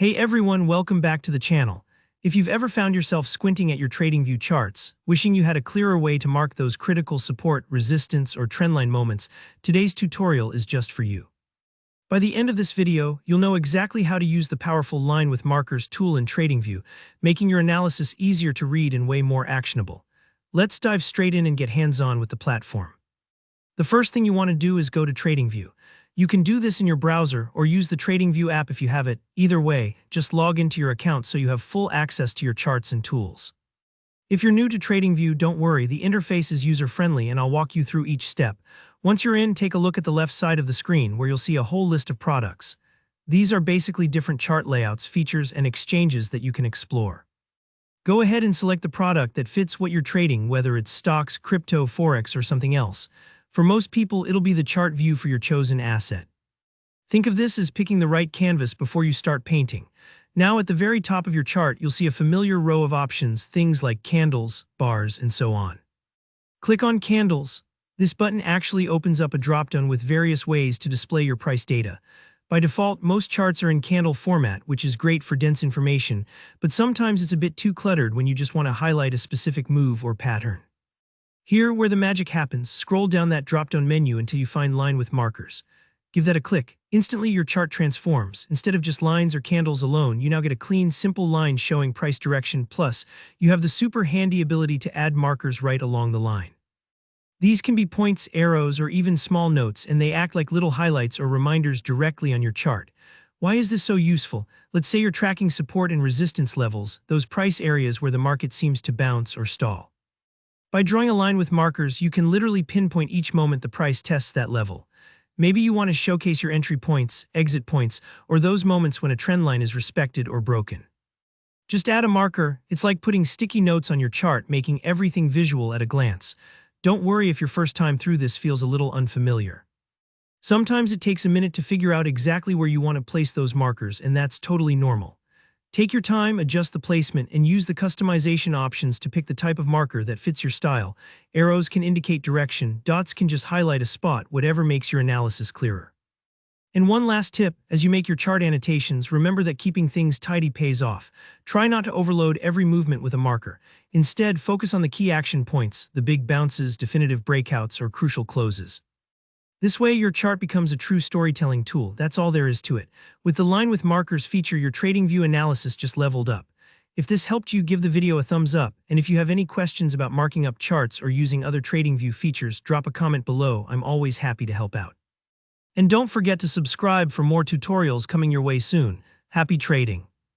Hey everyone, welcome back to the channel. If you've ever found yourself squinting at your TradingView charts, wishing you had a clearer way to mark those critical support, resistance, or trendline moments, today's tutorial is just for you. By the end of this video, you'll know exactly how to use the powerful Line with Markers tool in TradingView, making your analysis easier to read and way more actionable. Let's dive straight in and get hands-on with the platform. The first thing you want to do is go to TradingView. You can do this in your browser or use the TradingView app if you have it. Either way, just log into your account so you have full access to your charts and tools. If you're new to TradingView, don't worry, the interface is user-friendly and I'll walk you through each step. Once you're in, take a look at the left side of the screen where you'll see a whole list of products. These are basically different chart layouts, features, and exchanges that you can explore. Go ahead and select the product that fits what you're trading, whether it's stocks, crypto, forex, or something else. For most people, it'll be the chart view for your chosen asset. Think of this as picking the right canvas before you start painting. Now at the very top of your chart, you'll see a familiar row of options, things like candles, bars, and so on. Click on Candles. This button actually opens up a dropdown with various ways to display your price data. By default, most charts are in candle format, which is great for dense information, but sometimes it's a bit too cluttered when you just want to highlight a specific move or pattern. Here, where the magic happens, scroll down that drop-down menu until you find Line with Markers. Give that a click. Instantly, your chart transforms. Instead of just lines or candles alone, you now get a clean, simple line showing price direction, plus you have the super handy ability to add markers right along the line. These can be points, arrows, or even small notes, and they act like little highlights or reminders directly on your chart. Why is this so useful? Let's say you're tracking support and resistance levels, those price areas where the market seems to bounce or stall. By drawing a line with markers, you can literally pinpoint each moment the price tests that level. Maybe you want to showcase your entry points, exit points, or those moments when a trend line is respected or broken. Just add a marker. It's like putting sticky notes on your chart, making everything visual at a glance. Don't worry if your first time through this feels a little unfamiliar. Sometimes it takes a minute to figure out exactly where you want to place those markers, and that's totally normal. Take your time, adjust the placement, and use the customization options to pick the type of marker that fits your style. Arrows can indicate direction, dots can just highlight a spot, whatever makes your analysis clearer. And one last tip, as you make your chart annotations, remember that keeping things tidy pays off. Try not to overload every movement with a marker. Instead, focus on the key action points, the big bounces, definitive breakouts, or crucial closes. This way, your chart becomes a true storytelling tool. That's all there is to it. With the Line with Markers feature, your TradingView analysis just leveled up. If this helped you, give the video a thumbs up, and if you have any questions about marking up charts or using other TradingView features, drop a comment below. I'm always happy to help out. And don't forget to subscribe for more tutorials coming your way soon. Happy trading!